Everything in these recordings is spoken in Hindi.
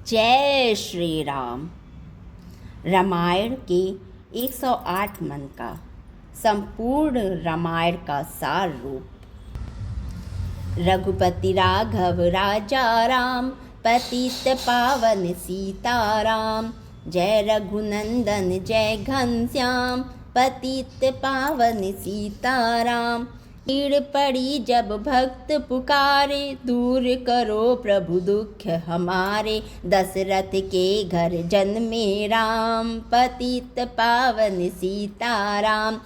जय श्री राम। रामायण के 108 मंत्र का संपूर्ण रामायण का सार रूप। रघुपति राघव राजा राम, पतित पावन सीताराम। जय रघुनंदन जय घनश्याम, पतित पावन सीताराम। पीड़ पड़ी जब भक्त पुकारे, दूर करो प्रभु दुख हमारे। दशरथ के घर जन्मे राम, पतित पावन सीताराम।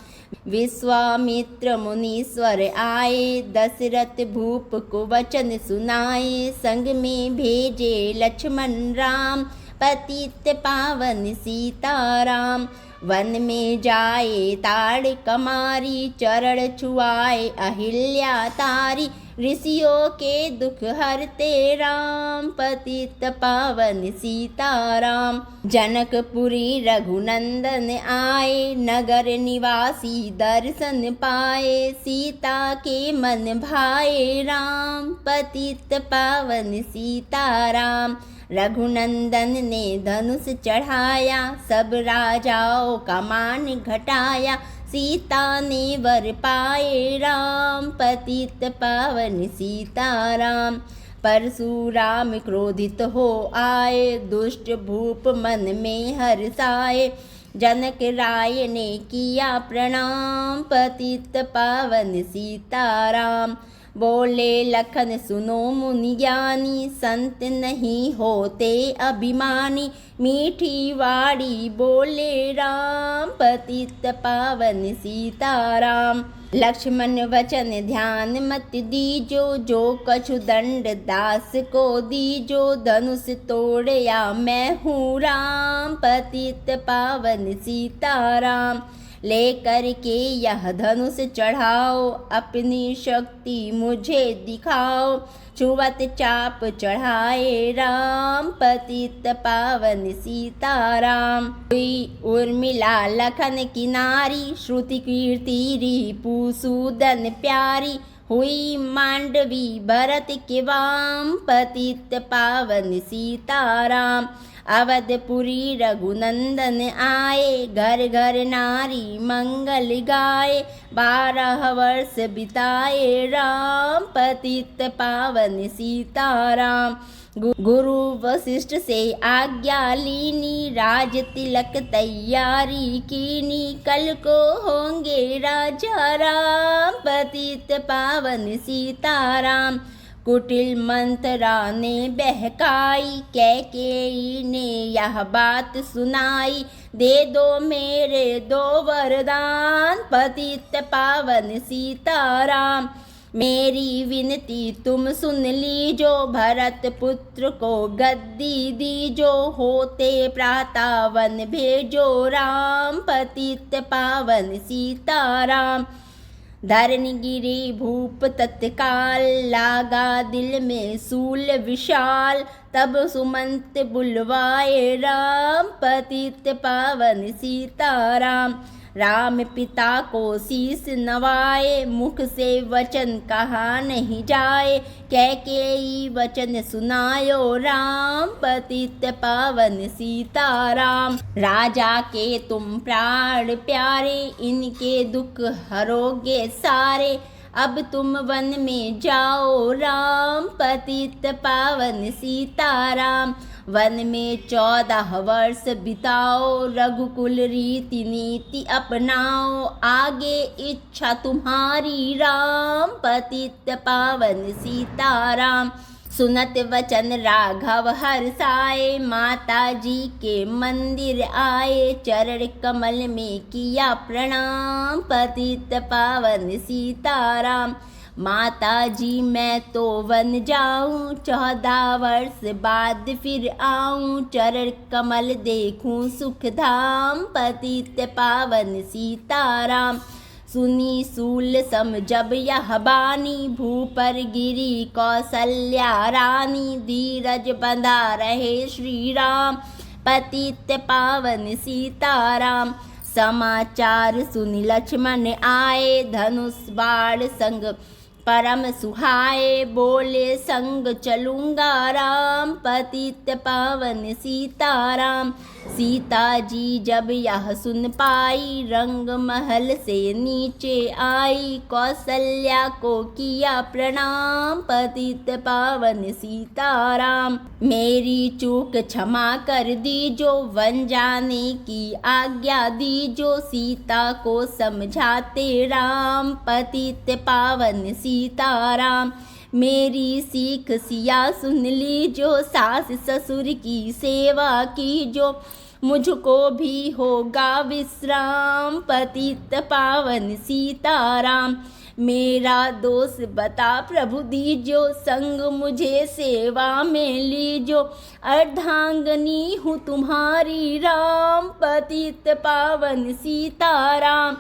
विश्वामित्र मुनीश्वर आए, दशरथ भूप को वचन सुनाए। संग में भेजे लक्ष्मण राम, पतित पावन सीताराम। वन में जाए ताड़ कमारी, चरण छुआए अहिल्या तारी। ऋषियों के दुख हरते राम, पतित पावन सीताराम। जनकपुरी रघुनंदन आए, नगर निवासी दर्शन पाए। सीता के मन भाए राम, पतित पावन सीताराम। रघुनंदन ने धनुष चढ़ाया, सब राजाओं का मान घटाया। सीता ने वर पाए राम, पतित पावन सीताराम। परशुराम क्रोधित हो आए, दुष्ट भूप मन में हर्षाए। जनक राय ने किया प्रणाम, पतित पावन सीताराम। बोले लखन सुनो मुनि ज्ञानी, संत नहीं होते अभिमानी। मीठी वाणी बोले राम, पतित पावन सीताराम। लक्ष्मण वचन ध्यान मत दीजो, जो कछु दंड दास को दीजो। धनुष तोड़या मैं हूँ राम, पतित पावन सीताराम। लेकर के यह धनुष चढ़ाओ, अपनी शक्ति मुझे दिखाओ। छुवत चाप चढ़ाए राम, पतित पावन सीताराम। हुई उर्मिला लखन की नारी, श्रुति कीर्ति रिपु सूदन प्यारी। हुई मांडवी भरत के वाम, पतित पावन सीताराम। अवधपुरी रघुनंदन आए, घर घर नारी मंगल गाए। 12 वर्ष बिताए राम, पतित पावन सीताराम। गुरु वशिष्ठ से आज्ञा लीनी, राज तिलक तैयारी कीनी। कल को होंगे राजा राम, पतित पावन सीताराम। कुटिल मंत्रा ने बहकाई, कैकेयी ने यह बात सुनाई। दे दो मेरे 2 वरदान, पतित पावन सीताराम। मेरी विनती तुम सुन लीजो, भरत पुत्र को गद्दी दीजो। होते प्रातः वन भेजो राम, पतित पावन सीताराम। धरणगिरी भूप तत्काल, लागा दिल में सूल विशाल। तब सुमंत बुलवाए राम, पतित पावन सीताराम। राम पिता को शीस नवाए, मुख से वचन कहा नहीं जाए। कैकेयी वचन सुनायो राम, पतित पावन सीताराम। राजा के तुम प्राण प्यारे, इनके दुख हरोगे सारे। अब तुम वन में जाओ राम, पतित पावन सीताराम। वन में 14 वर्ष बिताओ, रघुकुल रीति नीति अपनाओ। आगे इच्छा तुम्हारी राम, पतित पावन सीताराम। सुनत वचन राघव हर्षाए, माता जी के मंदिर आए। चरण कमल में किया प्रणाम, पतित पावन सीताराम। माता जी मैं तो वन जाऊं, 14 वर्ष बाद फिर आऊं। चरण कमल देखूं सुख धाम, पतित पावन सीताराम। सुनी सूल सम जब यह बानी, भूपर गिरी कौशल्या रानी। धीरज बंधा रहे श्री राम, पतित पावन सीताराम। समाचार सुनी लक्ष्मण आए, धनुष बाण संग परम सुहाए बोले संग चलूँगा राम, पतित पावन सीताराम। सीता जी जब यह सुन पाई, रंग महल से नीचे आई, कौशल्या को किया प्रणाम, पतित पावन सीताराम। मेरी चूक क्षमा कर दीजो, वन जाने की आज्ञा दीजो, सीता को समझाते राम, पतित पावन सीताराम। मेरी सीख सिया सुन लीजो, सास ससुर की सेवा कीजो, मुझको भी होगा विश्राम, पतित पावन सीताराम। मेरा दोष बता प्रभु दीजो, संग मुझे सेवा में लीजो, अर्धांगनी हूँ तुम्हारी राम, पतित पावन सीताराम।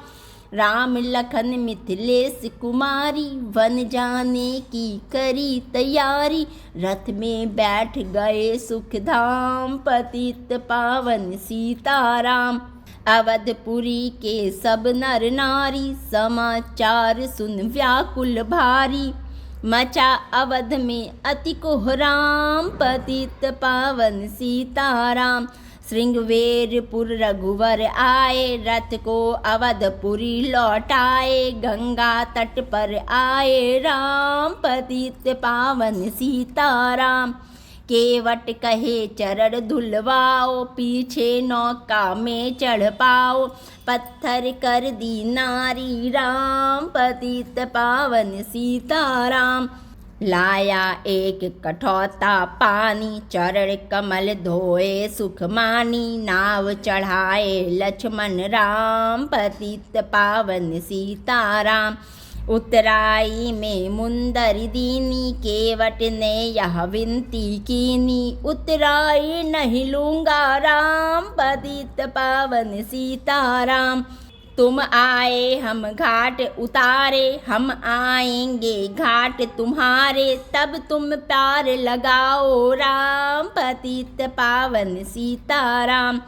राम लखन मिथिलेश कुमारी, वन जाने की करी तैयारी, रथ में बैठ गए सुखधाम, पतित पावन सीताराम। अवधपुरी के सब नर नारी, समाचार सुन व्याकुल भारी, मचा अवध में अति कोहराम, पतित पावन सीताराम। श्रृंगवेरपुर रघुवर आए, रथ को अवधपुरी लौटाए, गंगा तट पर आए राम, पतित पावन सीताराम। केवट कहे चरण धुलवाओ, पीछे नौका में चढ़ पाओ, पत्थर कर दी नारी राम, पतित पावन सीताराम। लाया एक कठौता पानी, चरण कमल धोए सुख मानी, नाव चढ़ाए लक्ष्मण राम, पतित पावन सीताराम। उतराई में मुंदर दीनी, केवट ने यह विनती कीनी, उतराई नहीं लूँगा राम, पतित पावन सीताराम। तुम आए हम घाट उतारे, हम आएंगे घाट तुम्हारे, तब तुम पार लगाओ राम, पतित पावन सीताराम।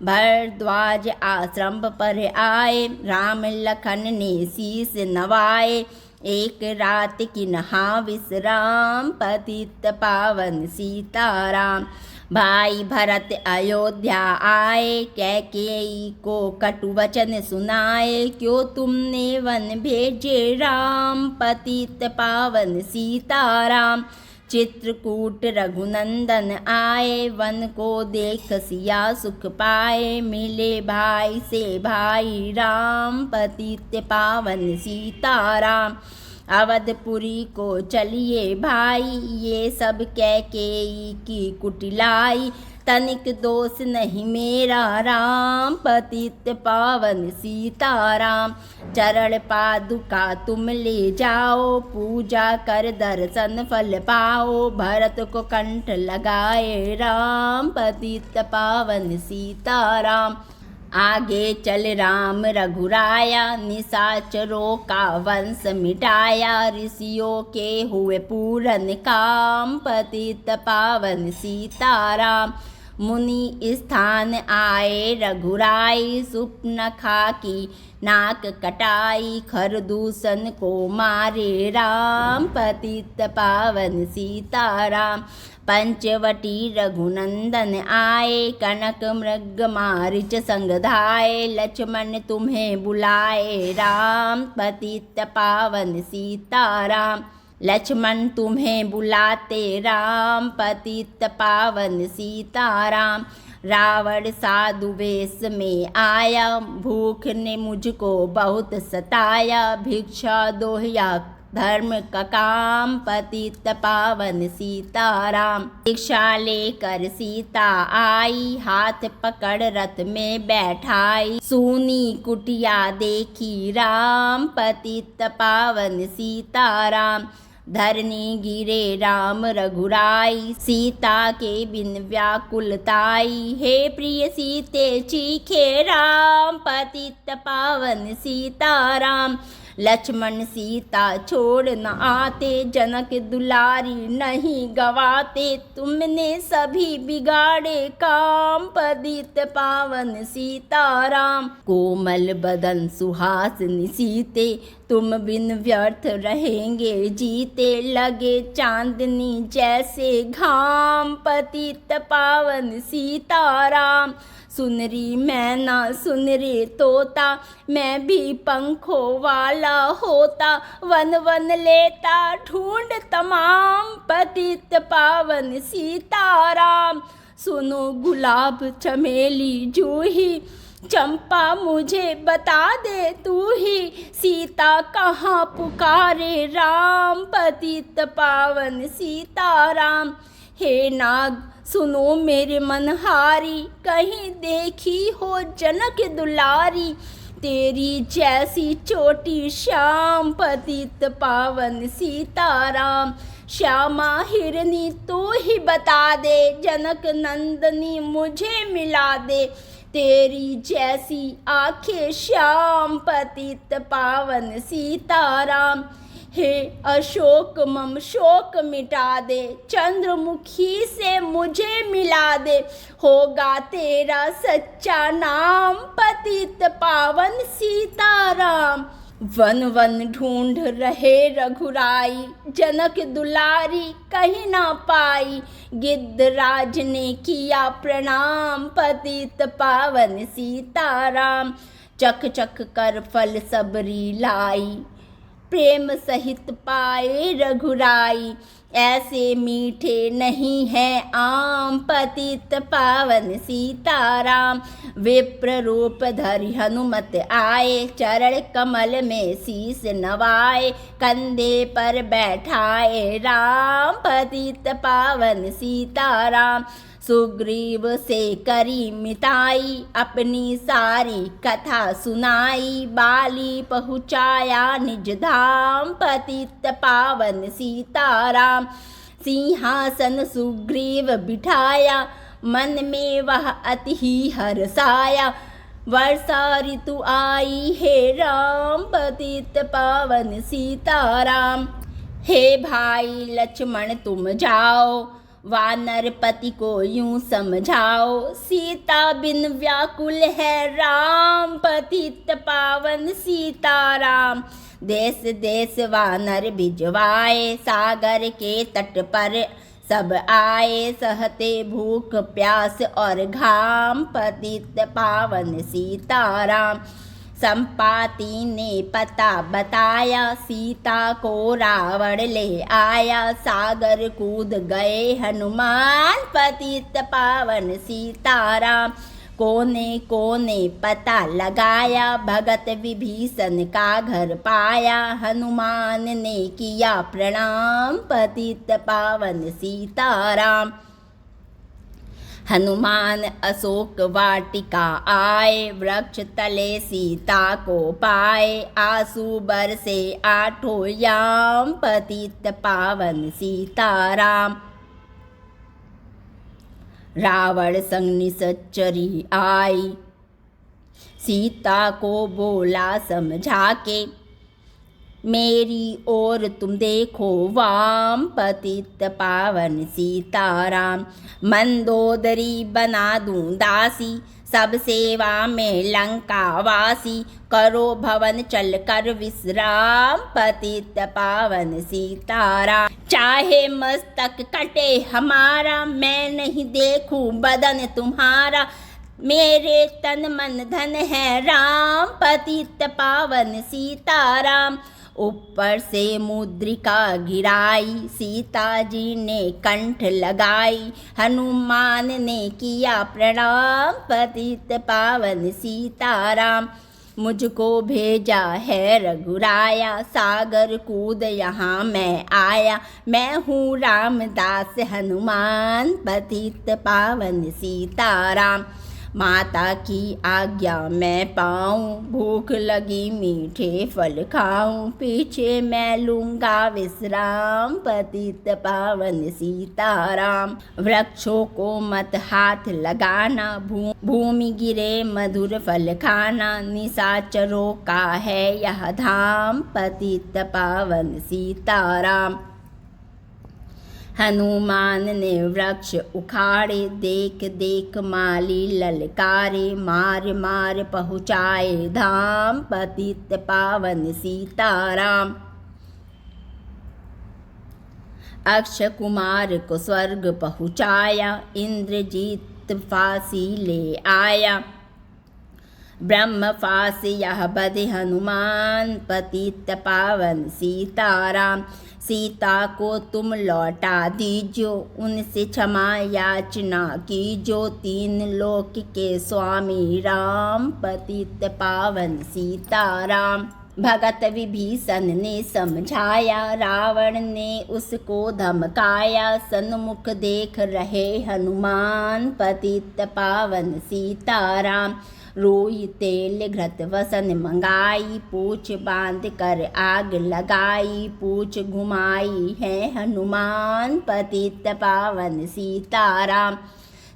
भरद्वाज आश्रम पर आए, राम लखन ने शीस नवाए, एक रात की नहा विश्राम, पतित पावन सीताराम। भाई भरत अयोध्या आए, कैकेयी को कटु वचन सुनाए, क्यों तुमने वन भेजे राम, पतित पावन सीताराम। चित्रकूट रघुनंदन आए, वन को देख सिया सुख पाए, मिले भाई से भाई राम, पतित पावन सीताराम। अवधपुरी को चलिए भाई, ये सब कैकेयी की कुटिलाई, तनिक दोष नहीं मेरा राम, पतित पावन सीताराम। चरण पादुका तुम ले जाओ, पूजा कर दर्शन फल पाओ, भरत को कंठ लगाए राम, पतित पावन सीताराम। आगे चल राम रघुराया, निशाचरों का वंश मिटाया, ऋषियों के हुए पूरन काम, पतित पावन सीताराम। मुनि स्थान आए रघुराई, सुपनखा की नाक कटाई, खरदूषण को मारे राम, पतित पावन सीताराम। पंचवटी रघुनंदन आए, कनक मृग मारिच संग धाये, लक्ष्मण तुम्हें बुलाए राम, पतित पावन सीताराम। लक्ष्मण तुम्हें बुलाते राम, पतित पावन सीताराम। रावण साधु वेश में आया, भूख ने मुझको बहुत सताया, भिक्षा दो या धर्म का काम, पतित पावन सीताराम। भिक्षा लेकर सीता आई, हाथ पकड़ रथ में बैठाई, सूनी कुटिया देखी राम, पतित पावन सीताराम। धरनी गिरे राम रघुराई, सीता के बिन व्याकुलताई, हे प्रिय सीते चीखे राम, पतित पावन सीताराम। लक्ष्मण सीता छोड़ न आते, जनक दुलारी नहीं गवाते, तुमने सभी बिगाड़े काम, पतित पावन सीताराम। कोमल बदन सुहासिनी सीते, तुम बिन व्यर्थ रहेंगे जीते, लगे चांदनी जैसे घाम, पतित पावन सीताराम। सुन री मैना सुन रे तोता, मैं भी पंखों वाला होता, वन वन लेता ढूंढ तमाम, पतित पावन सीताराम। सुनो गुलाब चमेली जूही, चंपा मुझे बता दे तू ही, सीता कहाँ पुकारे राम, पतित पावन सीताराम। हे नाग सुनो मेरे मनहारी, कहीं देखी हो जनक दुलारी, तेरी जैसी चोटी श्याम, पतित पावन सीताराम। श्यामा हिरनी तू ही बता दे, जनक नंदनी मुझे मिला दे, तेरी जैसी आंखें श्याम, पतित पावन सीताराम। हे अशोक मम शोक मिटा दे, चंद्रमुखी से मुझे मिला दे, होगा तेरा सच्चा नाम, पतित पावन सीताराम। वन वन ढूंढ रहे रघुराई, जनक दुलारी कहीं ना पाई, गिद्धराज ने किया प्रणाम, पतित पावन सीताराम। चख चख कर फल सबरी लाई, प्रेम सहित पाए रघुराई, ऐसे मीठे नहीं है आम, पतित पावन सीताराम। विप्र रूप धरि हनुमत आए, चरण कमल में शीस नवाए, कंधे पर बैठाए राम, पतित पावन सीताराम। सुग्रीव से करी मिताई, अपनी सारी कथा सुनाई, बाली पहुँचाया निज धाम, पतित पावन सीताराम। सिंहासन सुग्रीव बिठाया, मन में वह अति ही हर्षाया, वर्षा ऋतु आई हे राम, पतित पावन सीताराम। हे भाई लक्ष्मण तुम जाओ, वानर पति को यूं समझाओ, सीता बिन व्याकुल है राम, पतित पावन सीताराम। देश देश वानर भिजवाए, सागर के तट पर सब आए, सहते भूख प्यास और घाम, पतित पावन सीताराम। संपाति ने पता बताया, सीता को रावण ले आया, सागर कूद गए हनुमान, पतित पावन सीताराम। कोने कोने पता लगाया, भगत विभीषण का घर पाया, हनुमान ने किया प्रणाम, पतित पावन सीताराम। हनुमान अशोक वाटिका आए, वृक्ष तले सीता को पाए, आंसू बरसे आठों याम, पतित पावन सीताराम। रावण संग निश्चरी आई, सीता को बोला समझा के, मेरी ओर तुम देखो वाम, पतित पावन सीताराम। मंदोदरी बना दूं दासी, सब सेवा में लंका वासी, करो भवन चल कर विश्राम, पतित पावन सीताराम। चाहे मस्तक कटे हमारा, मैं नहीं देखूं बदन तुम्हारा, मेरे तन मन धन है राम, पतित पावन सीताराम। ऊपर से मुद्रिका गिराई, सीता जी ने कंठ लगाई, हनुमान ने किया प्रणाम, पतित पावन सीताराम। मुझको भेजा है रघुराया, सागर कूद यहाँ मैं आया, मैं हूँ रामदास हनुमान, पतित पावन सीताराम। माता की आज्ञा मैं पाऊँ, भूख लगी मीठे फल खाऊँ, पीछे मैं लूँगा विश्राम, पतित पावन सीताराम। वृक्षों को मत हाथ लगाना, भूमि गिरे मधुर फल खाना, निशाचरों का है यह धाम, पतित पावन सीताराम। हनुमान ने वृक्ष उखाड़े, देख देख माली ललकारे, मार मार पहुँचाए धाम, पतित पावन सीताराम। अक्षय कुमार को स्वर्ग पहुँचाया, इंद्रजीत फांसी ले आया, ब्रह्म फांसी यह बधे हनुमान, पतित पावन सीताराम। सीता को तुम लौटा दीजो, उनसे क्षमा याचना कीजो, तीन लोक के स्वामी राम, पतित पावन सीताराम। भगत विभीषण ने समझाया, रावण ने उसको धमकाया, सन्मुख देख रहे हनुमान, पतित पावन सीताराम। रोई तेल घृत वसन मंगाई, पूछ बांध कर आग लगाई, पूछ घुमाई है हनुमान, पतित पावन सीताराम।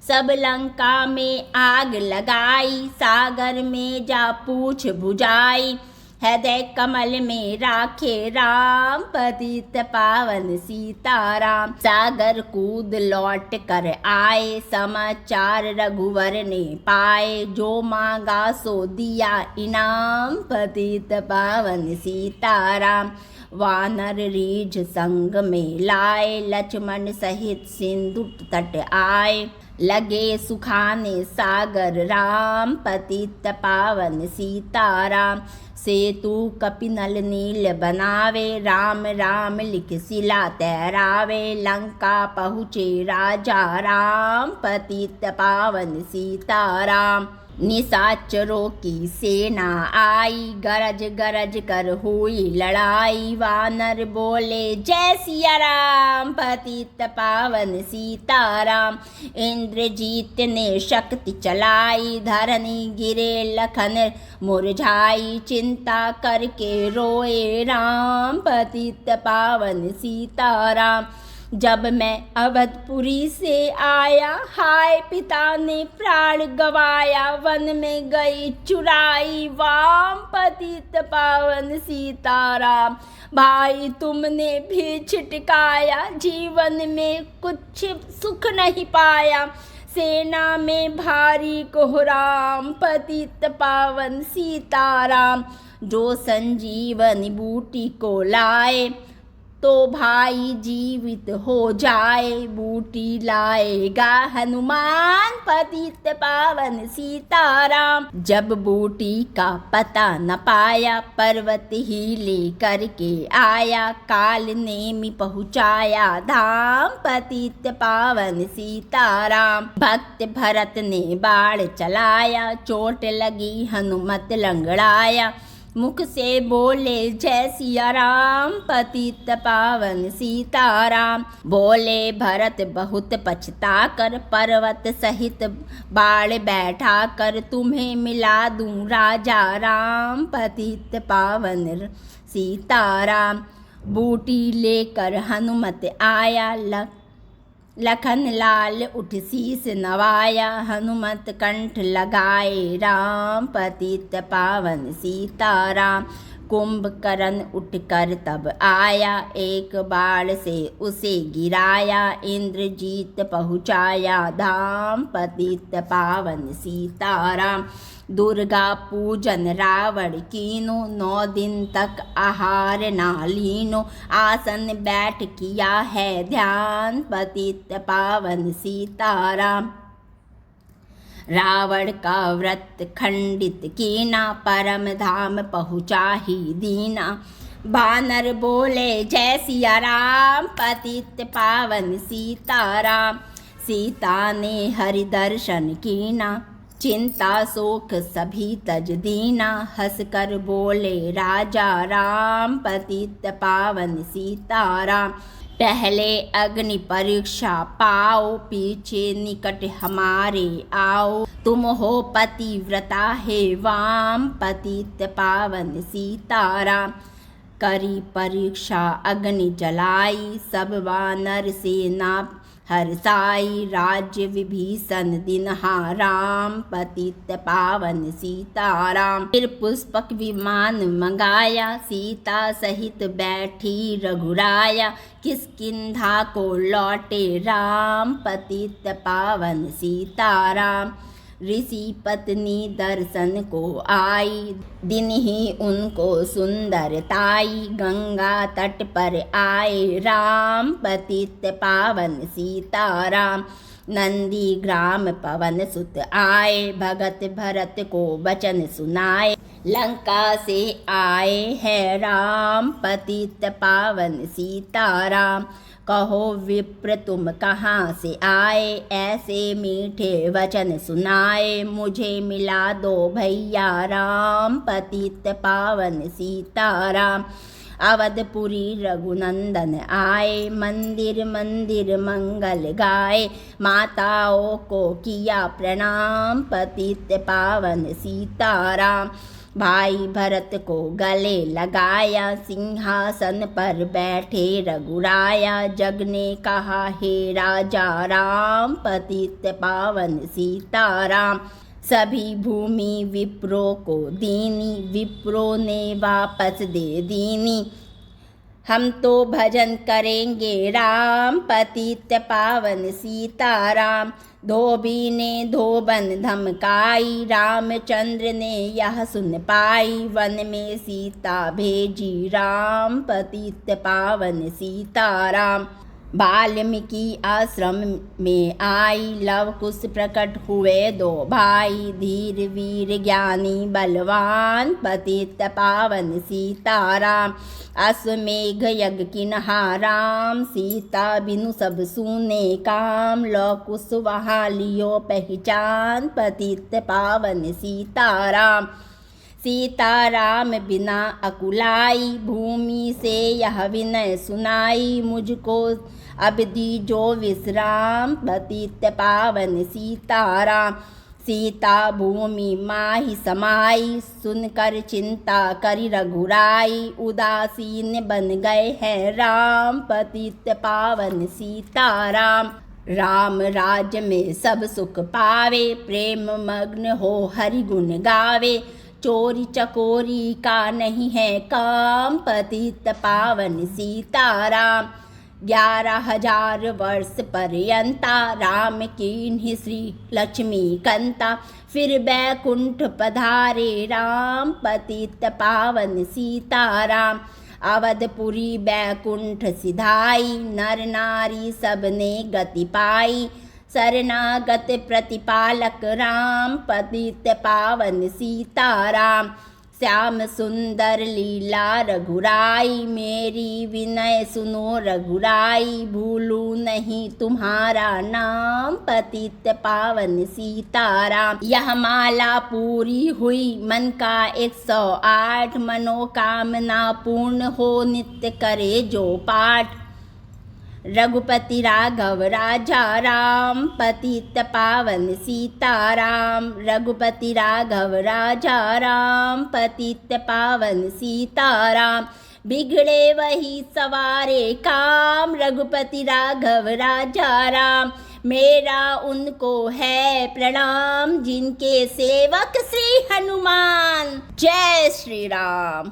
सब लंका में आग लगाई, सागर में जा पूछ बुझाई, हृदय कमल में राखे राम, पतित पावन सीताराम। सागर कूद लौट कर आए, समाचार रघुवर ने पाए, जो मांगा सो दिया इनाम, पतित पावन सीताराम। वानर रीझ संग में लाए, लक्ष्मण सहित सिंधु तट आए, लगे सुखाने सागर राम, पतित पावन सीताराम। सेतु कपिनल नील बनावे, राम राम लिख शिला तैरावे, लंका पहुँचे राजा राम, पतित पावन सीताराम। निशाचरों की सेना आई, गरज गरज कर हुई लड़ाई, वानर बोले जय सिया राम, पतित पावन सीताराम। इंद्रजीत ने शक्ति चलाई, धरनी गिरे लखन मुरझाई, चिंता करके रोए राम, पतित पावन सीताराम। जब मैं अवधपुरी से आया, हाय पिता ने प्राण गवाया, वन में गई चुराई वाम, पतित पावन सीताराम। भाई तुमने भी छिटकाया, जीवन में कुछ सुख नहीं पाया, सेना में भारी कोहराम, पतित पावन सीताराम। जो संजीवनी बूटी को लाए, तो भाई जीवित हो जाए, बूटी लाएगा हनुमान, पतित पावन सीताराम। जब बूटी का पता न पाया, पर्वत ही लेकर के आया, काल नेमि पहुँचाया धाम, पतित पावन सीताराम। भक्त भरत ने बाण चलाया, चोट लगी हनुमत लंगड़ाया, मुख से बोले जय सिया राम, पतित पावन सीताराम। बोले भरत बहुत पछता कर, पर्वत सहित बाढ़ बैठा कर, तुम्हें मिला दूं राजा राम, पतित पावन सीताराम। बूटी लेकर हनुमत आया, लखन लाल उठ शीस नवाया, हनुमत कंठ लगाए राम, पतित पावन सीताराम। कुंभकर्ण उठकर तब आया, एक बाण से उसे गिराया, इंद्रजीत पहुँचाया धाम, पतित पावन सीताराम। दुर्गा पूजन रावण कीनो, 9 दिन तक आहार ना लीनो, आसन बैठ किया है ध्यान, पतित पावन सीताराम। रावण का व्रत खंडित कीना, परम धाम पहुँचा ही दीना, बानर बोले जय सिया राम, पतित पावन सीताराम। सीता ने हरि दर्शन कीना, चिंता शोक सभी तज दीना, हंसकर बोले राजा राम, पतित पावन सीताराम। पहले अग्नि परीक्षा पाओ, पीछे निकट हमारे आओ। तुम हो पतिव्रता हे वाम, पतित पावन सीताराम। करी परीक्षा अग्नि जलाई, सब वानर सेना हर्षाई। राज्य विभीषण दिन्हा राम, पतित पावन सीताराम। फिर पुष्पक विमान मंगाया, सीता सहित बैठी रघुराया। किष्किंधा को लौटे राम, पतित पावन सीताराम। ऋषि पत्नी दर्शन को आई, दिन ही उनको सुंदरताई। गंगा तट पर आए राम, पतित पावन सीताराम। नंदी ग्राम पवन सुत आए, भगत भरत को वचन सुनाए। लंका से आए हैं राम, पतित पावन सीताराम। कहो विप्र तुम कहाँ से आए, ऐसे मीठे वचन सुनाए। मुझे मिला दो भैया राम, पतित पावन सीताराम। अवधपुरी रघुनंदन आए, मंदिर मंदिर मंगल गाए। माताओं को किया प्रणाम, पतित पावन सीताराम। भाई भरत को गले लगाया, सिंहासन पर बैठे रघुराया। जग ने कहा हे राजा राम, पतित पावन सीताराम। सभी भूमि विप्रों को दीनी, विप्रों ने वापस दे दीनी। हम तो भजन करेंगे राम, पतित पावन सीताराम। धोबी ने धोबन धमकाई, रामचंद्र ने यह सुन पाई। वन में सीता भेजी राम, पतित पावन सीताराम। वाल्मीकि आश्रम में आई, लव कुश प्रकट हुए दो भाई। धीर वीर ज्ञानी बलवान, पतित पावन सीताराम। अश्वमेघ यज्ञ किन्हा राम, सीता बिनु सब सूने काम। लव कुश वहाँ लियो पहचान, पतित पावन सीताराम। सीताराम बिना अकुलाई, भूमि से यह विनय सुनाई। मुझको अब दीजो विश्राम, पतित पावन सीताराम। सीता भूमि माही समाई, सुनकर चिंता करी रघुराई। उदासीन बन गए हैं राम, पतित पावन सीताराम। राम राज में सब सुख पावे, प्रेम मग्न हो हरि गुण गावे। चोरी चकोरी का नहीं है काम, पतित पावन सीताराम। 11,000 वर्ष पर्यंता, राम कीन्ही श्री लक्ष्मी कंता। फिर बैकुंठ पधारे राम, पतित पावन सीताराम। अवधपुरी बैकुंठ सिधाई, नर नारी सबने गति पाई। शरणागत प्रतिपालक राम, पतित पावन सीताराम। श्याम सुंदर लीला रघुराई, मेरी विनय सुनो रघुराई। भूलू नहीं तुम्हारा नाम, पतित पावन सीताराम। यह माला पूरी हुई मन का 108, मनोकामना पूर्ण हो नित्य करे जो पाठ। रघुपति राघव राजा राम, पतित पावन सीताराम। रघुपति राघव राजा राम, पतित पावन सीताराम। बिगड़े वही सवारे काम, रघुपति राघव राजा राम। मेरा उनको है प्रणाम, जिनके सेवक श्री हनुमान। जय श्री राम।